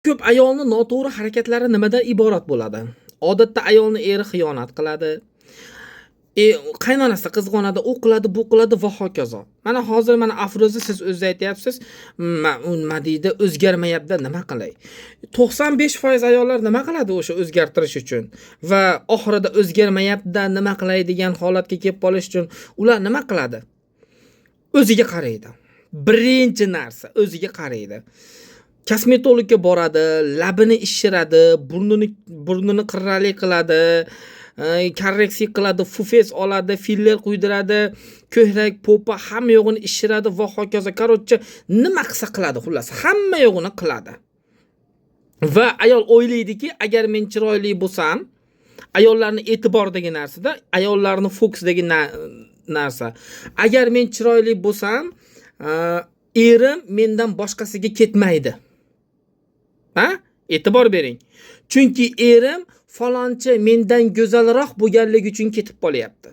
ko'p ayolni noto'g'ri harakatlari nimadan iborat bo'ladi? Odatda ayolni eri xiyonat qiladi. Qaynonasi qizg'onadi, u qiladi, bu qiladi va hokazo. Mana hozir mana Afroza siz o'zingiz aytyapsiz, nima deydi, o'zgarmayapti, nima qilay? 95% ayollar nima qiladi o'sha o'zgartirish uchun va oxirida o'zgarmayapti, nima qilay degan holatga kelib qolish uchun ular nima qiladi? O'ziga qaraydi. Birinchi narsa o'ziga qaraydi. Kosmetologga boradi, labini ishiradi, burnini qirrali qiladi, korreksiya qiladi, fufes oladi, filler quydiradi, ko'hrak, po'pa hamma yo'g'ini ishiradi va hokazo. Korotcha nima qilsa qiladi, xullas hamma yo'g'ini qiladi. Va ayol o'ylaydiki, agar men chiroyli bo'lsam, ayollarning e'tiboridagi narsada, ayollarning fokusidagi narsa. Agar men chiroyli bo'lsam, erim mendan boshqasiga ketmaydi. Ha? E'tibor bering. Chunki erim falonchi mendan go'zalroq bo'lganligi uchun ketib qolyapti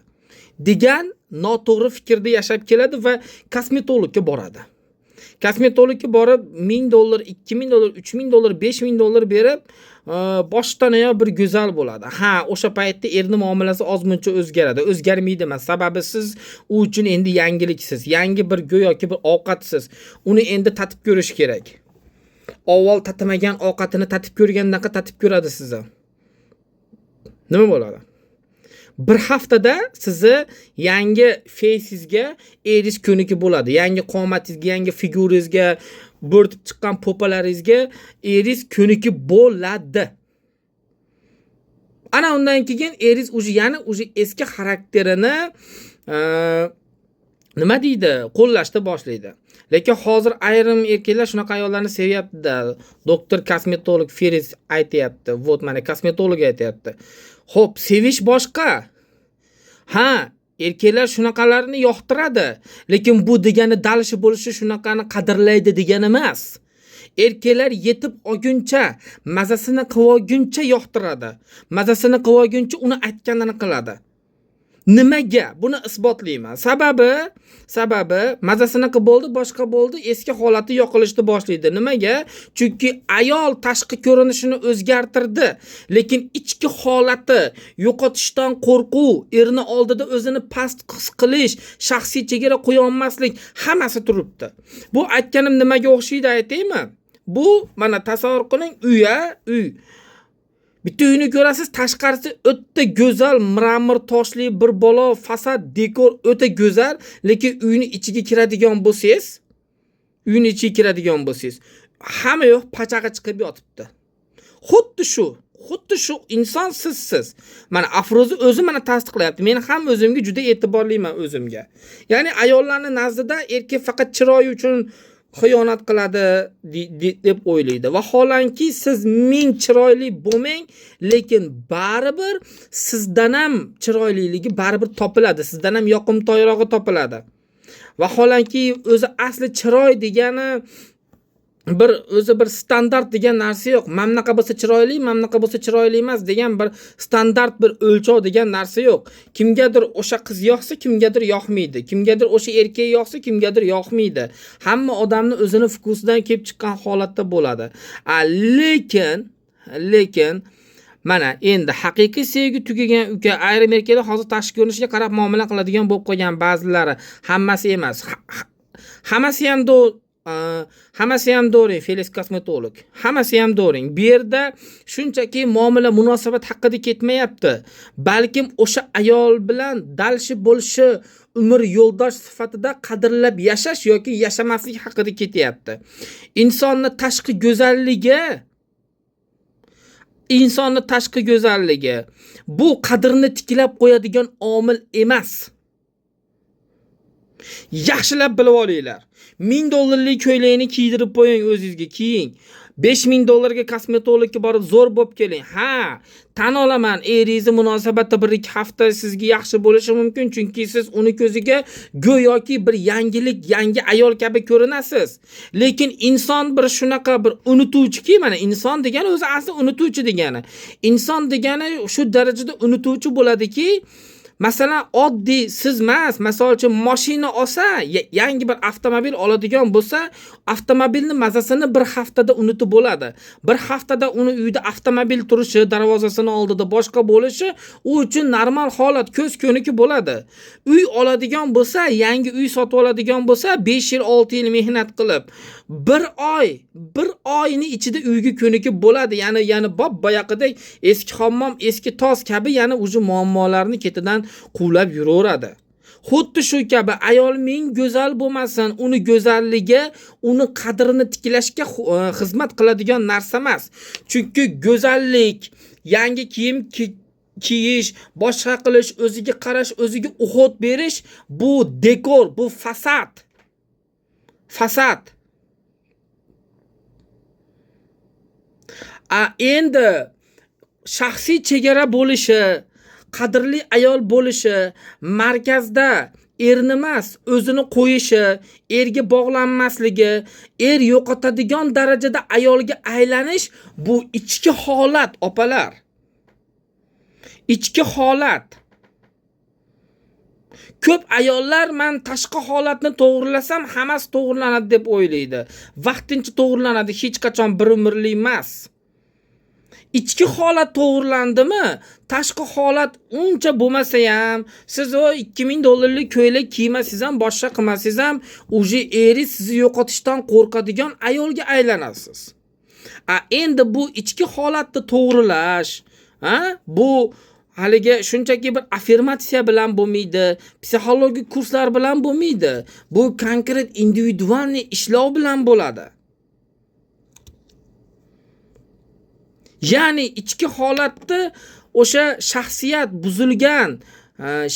degan noto'g'ri fikrda yashab keladi va kosmetologga boradi. Kosmetologga borib $1000, $2000, $3000, $5000 berib boshdan oyoq bir go'zal bo'ladi. Ha, o'sha paytda erning muomalasi ozmuncha o'zgaradi. O'zgarmaydi emas. Sababi siz u uchun endi yangiliksiz. Yangi bir go'yoki bir ovqatsiz. Uni endi tatib ko'rish kerak. Avval tatimagan ovqatini tatib ko'rgandaqa tatib ko'radi sizni. Nima bo'ladi? Bir haftada sizni yangi face'ingizga eringiz ko'niki bo'ladi. Yangi qomatingizga, yangi figuringizga, bo'rtib chiqqan po'palaringizga eringiz ko'niki bo'ladi. Ana undan keyin eringiz o'sha eski xarakterini nima deydi, qo'llashni boshlaydi. Lekin hozir ayrim erkaklar shunaqa ayollarni sevyapti-da. Doktor kosmetolog Feris aytayapti. Vot mana kosmetolog aytayapti. Xo'p, sevish boshqa. Ha, erkaklar shunaqalarni yoqtiradi, lekin bu degani dalishi bo'lishi shunaqani qadrlaydi degani emas. Erkaklar yetib olguncha, mazasini qilib olguncha yoqtiradi. Mazasini qilib olguncha uni aytganini qiladi. Nimaga? Buni isbotlayman. Sababi mazasini qilib bo'ldi, boshqa bo'ldi, eski holati yo'qolishni boshlaydi. Nimaga? Chunki ayol tashqi ko'rinishini o'zgartirdi, lekin ichki holati yo'qotishdan qo'rquv, erni oldida o'zini past his qilish, shaxsiy chegara qo'ya olmaslik hammasi turibdi. Bu aytganim nimaga o'xshaydi aytaymi? Bu mana tasavvur qiling, uy. Bitta uyni ko'rasiz, tashqarisi o'ta go'zal, mramor toshli bir bola, fasad, dekor o'ta go'zal, lekin uyni ichiga kiradigan bo'lsangiz, hamma yo'q pachag'i chiqib yotibdi. Xuddi shu inson sizsiz. Mana Afroza o'zi mana tasdiqlayapti. Men ham o'zimga juda e'tiborliman o'zimga. Ya'ni ayollarning nazdida erkak faqat chiroyi uchun xiyonat qiladi deb o'ylaydi. Va holanki siz ming chiroyli bo'lmang, lekin baribir sizdan ham chiroyliligi baribir topiladi. Sizdan ham yoqimtoyrog'i topiladi. Va holanki o'zi asli chiroy degani bir standart degan narsa yo'q. Mamnaqa bo'lsa chiroyli, mamnaqa bo'lsa chiroyli emas degan bir standart bir o'lchov degan narsa yo'q. Kimgadir o'sha qiz yoqsa, kimgadir yoqmaydi. Kimgadir o'sha erkak yoqsa, kimgadir yoqmaydi. Hamma odamning o'zini fokusidan kelib chiqqan holatda bo'ladi. Lekin mana endi haqiqiy sevgi tugagan uka ayrim erkaklar hozir tashqi ko'rinishiga qarab muomala qiladigan bo'lib qolgan ba'zilari, hammasi emas. Hammasi ham do'ring, Felis kosmetolog. Hammasi ham do'ring. Bu yerda shunchaki muomala munosabat haqida ketmayapti. Balkim o'sha ayol bilan dalshi bo'lishi, umr yo'ldosh sifatida qadrlab yashash yoki yashamaslik haqida ketyapti. Insonning tashqi go'zalligi bu qadrini tiklab qo'yadigan omil emas. Yaxshilab bilib olinglar. $1000 ko'ylakni kiydirib qo'ying, o'zingizga kiying. $5000 kosmetologga borib zo'r bo'lib keling. Ha, tan olaman, eringizni munosabatda 1-2 hafta sizga yaxshi bo'lishi mumkin, chunki siz uni ko'ziga go'yoki bir yangilik, yangi ayol kabi ko'rinasiz. Lekin inson bir shunaqa bir unutuvchi-ki, mana inson degani o'zi asli unutuvchi degani. Inson degani shu darajada unutuvchi bo'ladiki, Masalan, oddiy siz emas, masalan uchun mashina olsa, yangi bir avtomobil oladigan bo'lsa, avtomobilning mazasini bir haftada unutib bo'ladi. Bir haftada uni uyda avtomobil turishi, darvozasini oldida boshqa bo'lishi u uchun normal holat, ko'z ko'niki bo'ladi. Uy oladigan bo'lsa, yangi uy sotib oladigan bo'lsa, 5 yil, 6 yil mehnat qilib, bir oyning ichida uyga ko'nikib bo'ladi. Ya'ni boyaqidek eski hammom, eski toz kabi, ya'ni o'sha muammolarni ketidan quvlab yuraveradi. Xuddi shu kabi ayol ming go'zal bo'lmasin, uni go'zalligi, uni qadrini tiklashga xizmat qiladigan narsa emas. Chunki go'zallik, yangi kiyim kiyish, boshqa qilish, o'ziga qarash, o'ziga uhud berish bu dekor, bu fasad. Fasad. Endi shaxsiy chegara bo'lishi, qadrli ayol bo'lishi, markazda erni emas, o'zini qo'yishi, erga bog'lanmasligi, er yo'qotadigan darajada ayolga aylanish bu ichki holat, opalar. Ichki holat. Ko'p ayollar men tashqi holatni to'g'rilasam, hammasi to'g'rilanadi deb o'ylaydi. Vaqtincha to'g'rilanadi, hech qachon bir umrlik emas. İchki holat to'g'rilandimi, tashqi holat uncha bo'lmasa ham, siz o $2000 ko'ylak kiymasangiz ham, boshqa qilmasangiz ham, o'zi eri sizni yo'qotishdan qo'rqadigan ayolga aylanasiz. Endi bu ichki holatni to'g'rilash, bu haligi shunchaki bir affirmatsiya bilan bo'lmaydi, psixologik kurslar bilan bo'lmaydi. Bu konkret individualniy ishlov bilan bo'ladi. Ya'ni ichki holatda o'sha shaxsiyat buzilgan,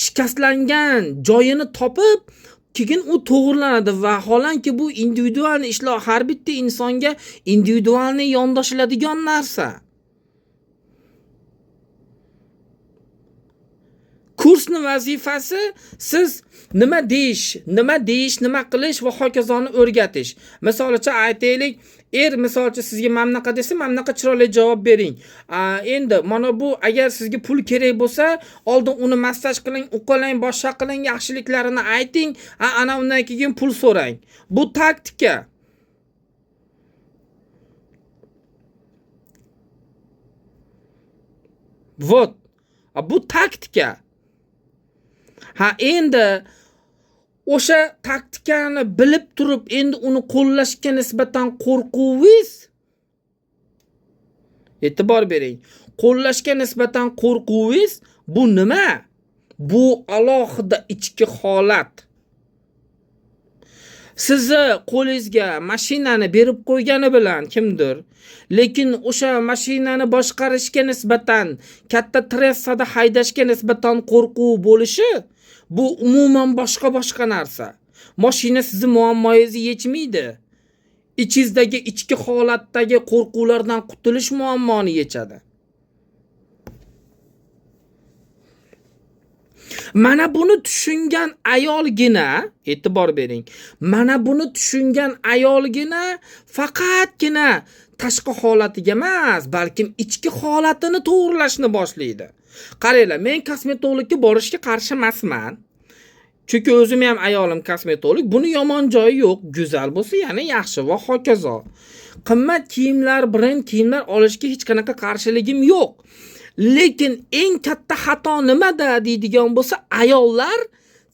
shikastlangan joyini topib, keyin u to'g'rilanadi va holanki bu individualniy ishlov, har bitta insonga individualniy yondoshiladigan narsa. Kursning vazifasi siz nima deyish, nima qilish va hokazoni o'rgatish. Masalan, aytaylik, misol uchun sizga mamnaqa desa, mamnaqa chiroyli javob bering. Endi mana bu agar sizga pul kerak bo'lsa, oldin uni massaj qiling, uqalang, boshqa qiling, yaxshiliklarini ayting, ana undan keyin pul so'rang. Bu taktika. Vot. Bu taktika. Endi o'sha taktikani bilib turib, endi uni qo'llashga nisbatan qo'rquvingiz, e'tibor bering. Qo'llashga nisbatan qo'rquvingiz bu nima? Bu alohida ichki holat. Sizni qo'lingizga mashinani berib qo'ygani bilan kimdir, lekin o'sha mashinani boshqarishga nisbatan, katta trassada haydashga nisbatan qo'rquv bo'lishi, bu umuman boshqa narsa. Mashina sizni muammoyingizni yechmaydi. Ichingizdagi ichki holatdagi qo'rquvlardan qutulish muammoni yechadi. Mana buni tushungan ayolgina, e'tibor bering. Mana buni tushungan ayolgina faqatgina tashqi holatiga emas, balkim ichki holatini to'g'rilashni boshlaydi. Qaranglar, men kosmetologga borishga qarshi emasman. Chunki o'zim ham ayolim kosmetolog, buni yomon joyi yo'q. Go'zal bo'lsa, yana yaxshi va hokazo. Qimmat kiyimlar, brend kiyimlar olishga hech qanaqa qarshiligim yo'q. Lekin eng katta xato nimada deydigan bo'lsa, ayollar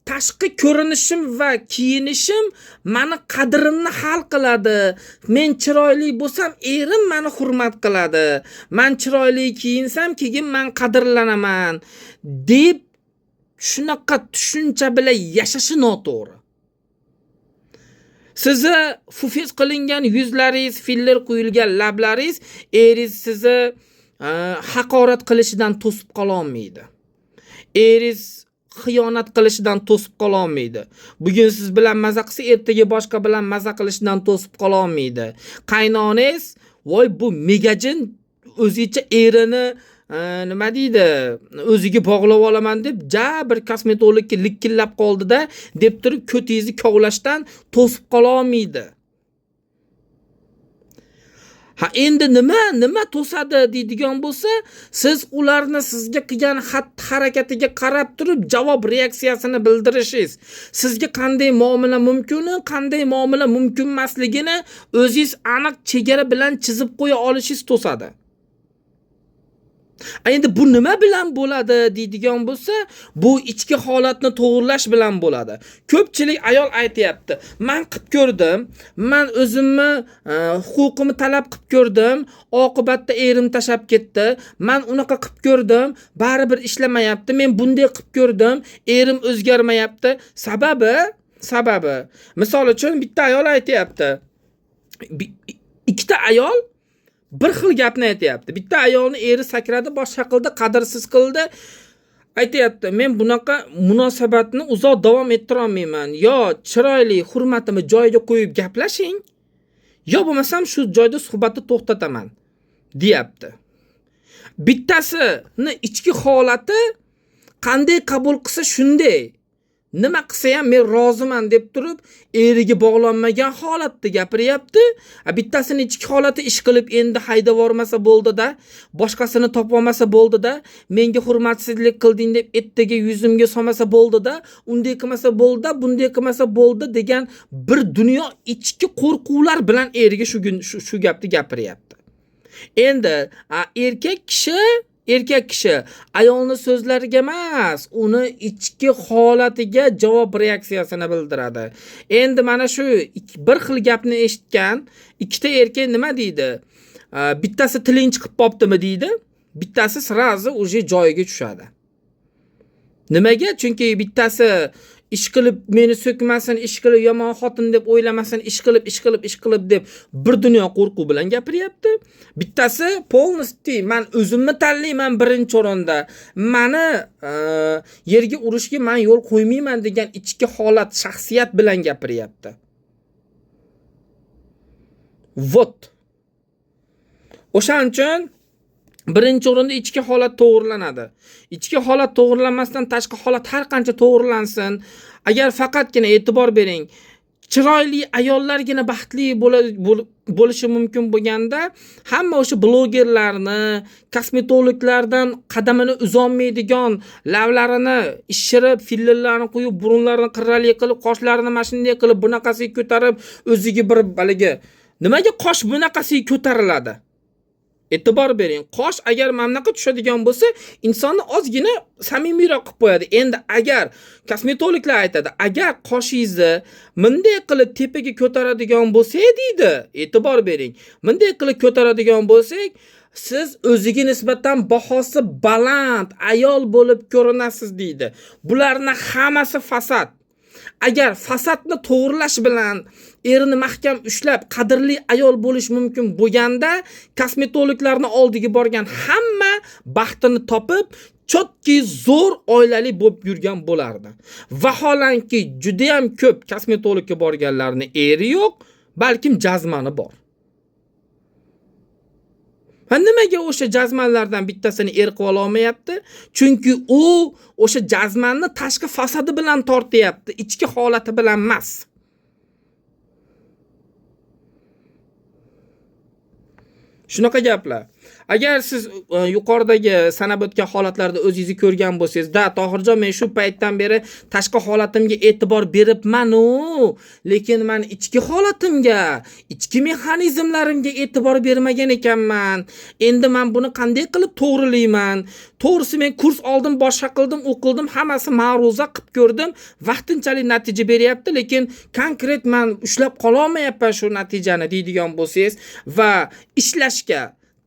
tashqi ko'rinishim va kiyinishim meni qadrimni hal qiladi. Men chiroyli bo'lsam, erim meni hurmat qiladi. Men chiroyli kiyinsam, keyin men qadrlanaman deb shunaqa tushuncha bilan yashashi noto'g'ri. Sizni fufez qilingan yuzlaringiz, filler qo'yilgan lablaringiz eringiz sizni haqorat qilishidan to'sib qola olmaydi. Eringiz xiyonat qilishidan to'sib qola olmaydi. Bugun siz bilan maza qilsa, ertaga boshqa bilan maza qilishidan to'sib qola olmaydi. Qaynonangiz, voy bu megajin o'zicha erini nima deydi, o'ziga bog'lab olaman deb bir kosmetologga likkillab qoldida deb turib ko'tingizni kovlashdan to'sib qola olmaydi. Ha endi nima to'sadi deydigan bo'lsa, siz ularni sizga qilgan xatti-harakatiga qarab turib javob reaksiyasini bildirishingiz, sizga qanday muomala mumkini, qanday muomala mumkin emasligini o'zingiz aniq chegara bilan chizib qo'ya olishingiz to'sadi. Endi bu nima bilan bo'ladi deydigan bo'lsa, bu ichki holatni to'g'rilash bilan bo'ladi. Ko'pchilik ayol aytayapti, "Men qilib ko'rdim, men o'zimni huquqimni talab qilib ko'rdim, oqibatda erim tashab ketdi. Men unaqa qilib ko'rdim, baribir ishlamayapti. Men bunday qilib ko'rdim, erim o'zgarmayapti." Sababi, misol uchun bitta ayol aytayapti. Ikkita ayol bir xil gapni aytayapti. Bitta ayolni eri sakradi, boshqa qildi, qadrsiz qildi. Aytayapti, "Men bunaqa munosabatni uzoq davom ettira olmayman. Yo chiroyli hurmatimni joyiga qo'yib gaplashing, yo bo'lmasam shu joyda suhbatni to'xtataman", deyapti. Bittasini ichki holati qanday qabul qilsa shunday. Nima qilsa ham men roziman deb turib, eriga bog'lanmagan holatda gapiryapti. Bittasini ichki holati ish qilib endi haydab yormasa bo'ldi-da, boshqasini topolmasa bo'ldi-da, menga hurmatsizlik qilding deb ertaga yuzimga solmasa bo'ldi-da, unday qilmasa bo'ldi, bunday qilmasa bo'ldi degan bir dunyo ichki qo'rquvlar bilan eriga shu gapni gapiryapti. Endi erkak kishi ayolning so'zlariga emas, uni ichki holatiga javob reaksiyasini bildiradi. Endi mana shu bir xil gapni eshitgan ikkita erkak nima deydi? Bittasi tiling chiqib qoptimi deydi, bittasi sirazi o'sha joyiga tushadi. Nimaga? Chunki bittasi ish qilib meni so'kmasin, ish qilib yomon xotin deb o'ylamasin, ish qilib deb bir dunyo qo'rquv bilan gapiryapti. Bittasi polnosti men o'zimni tanlayman birinchi o'rinda. Meni yerga urishga men yo'l qo'ymayman degan ichki holat, shaxsiyat bilan gapiryapti. O'shaning uchun birinchi o'rinda ichki holat to'g'rilanadi. Ichki holat to'g'rilanmasdan tashqi holat har qancha to'g'rilansin, agar faqatgina e'tibor bering, chiroyli ayollargina baxtli bo'lishi mumkin bo'lganda, hamma o'sha blogerlarni, kosmetologlardan qadamini uzolmaydigan, lavlarini ishirib, fillarni qo'yib, burunlarini qirrali qilib, qoshlarini mashinday qilib, bunaqasiga ko'tarib, o'ziga bir baligi. Nimaga qosh bunaqasiga ko'tariladi? E'tibor bering, qosh agar mamlaqa tushadigan bo'lsa, insonni ozgina samimiyroq qilib qo'yadi. Endi agar kosmetologlar aytadi, agar qoshingizni bunday qilib tepaga ko'taradigan bo'lsa deydi, e'tibor bering. Bunday qilib ko'taradigan bo'lsak, siz o'ziga nisbatan bahosi baland ayol bo'lib ko'rinasiz deydi. Bularning hammasi fasad. Agar fasadni to'g'rilash bilan erini mahkam ushlab qadrli ayol bo'lish mumkin bo'lganda, kosmetologlarning oldiga borgan hamma baxtini topib, chotki zo'r oilali bo'lib yurgan bo'lardi. Vaholanki juda ham ko'p kosmetologga borganlarning eri yo'q, balkim jazmani bor. Nimaga o'sha jazmanlardan bittasini qilib ola olmayapti? Chunki u o'sha jazmanni tashqi fasadi bilan tortyapti, ichki holati bilan emas. Shunaqa gaplar. Agar siz yuqoridagi sanab o'tgan holatlarda o'zingizni ko'rgan bo'lsangiz, "Da, Tohirjon, men shu paytdan beri tashqi holatimga e'tibor beribman-u, lekin men ichki holatimga, ichki mexanizmlarimga e'tibor bermagan ekanman. Endi men buni qanday qilib to'g'rilayman? To'g'risi men kurs oldim, boshqa qildim, o'qildim, hammasi ma'ruza qilib ko'rdim, vaqtinchalik natija beryapti, lekin konkret men ushlab qola olmayapman shu natijani" deydigan bo'lsangiz va ishlashga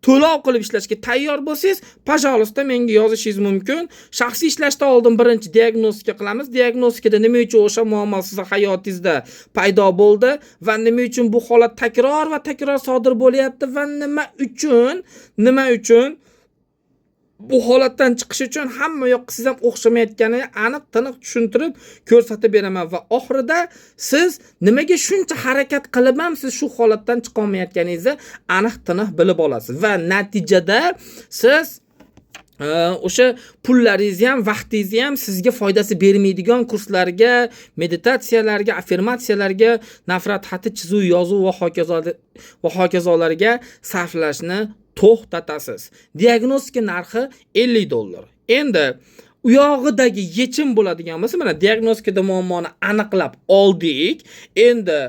to'lov qilib ishlashga tayyor bo'lsangiz, pajolista menga yozishingiz mumkin. Shaxsiy ishlashdan oldin birinchi diagnostika qilamiz. Diagnostikada nima uchun o'sha muammo sizning hayotingizda paydo bo'ldi va nima uchun bu holat takror sodir bo'lyapti va nima uchun bu holatdan chiqish uchun hamma yoq siz ham o'xshamayotganini aniq-tiniq tushuntirib ko'rsatib beraman va oxirida siz nimaga shuncha harakat qilib ham siz shu holatdan chiqa olmayotganingizni aniq-tiniq bilib olasiz va natijada siz o'sha pullaringizni ham, vaqtingizni ham sizga foydasi bermaydigan kurslarga, meditatsiyalarga, affirmatsiyalarga, nafrat xati chizuv, yozuv va hokazolarga sarflashni to'xtatasiz. Diagnostika narxi $50. Endi u yog'idagi yechim bo'ladigan bo'lsa, mana diagnostikada muammoni aniqlab oldik. Endi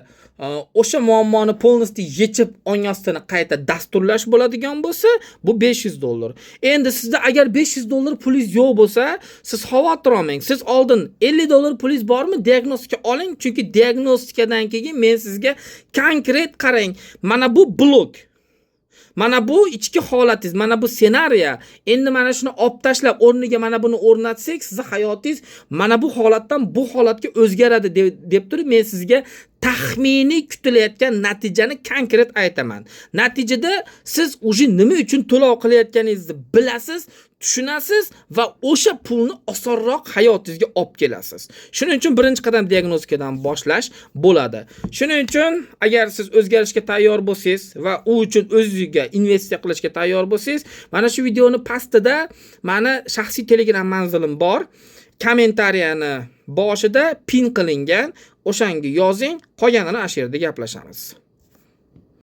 o'sha muammoni polnosti yechib ongostini qayta dasturlash bo'ladigan bo'lsa, bu $500. Endi sizda agar $500 pulingiz yo'q bo'lsa, siz xavotir olmang. Siz oldin $50 pulingiz bormi? Diagnostika oling, chunki diagnostikadan keyin men sizga konkret qarang. Mana bu blok. Mana bu ichki holatingiz, mana bu ssenariy. Endi mana shuni olib tashlab, o'rniga mana buni o'rnatsak, sizning hayotingiz mana bu holatdan bu holatga o'zgaradi deb turib, men sizga taxminiy kutilayotgan natijani konkret aytaman. Natijada siz o'sha nima uchun to'lov qilayotganingizni bilasiz, tushunasiz va o'sha pulni osonroq hayotingizga olib kelasiz. Shuning uchun birinchi qadam diagnostikadan boshlash bo'ladi. Shuning uchun agar siz o'zgarishga tayyor bo'lsangiz va u uchun o'zingizga investitsiya qilishga tayyor bo'lsangiz, mana shu videoni pastida meni shaxsiy Telegram manzilim bor. Kommentariyani boshida pin qilingan, o'shanga yozing, qolganini ash yerda gaplashamiz.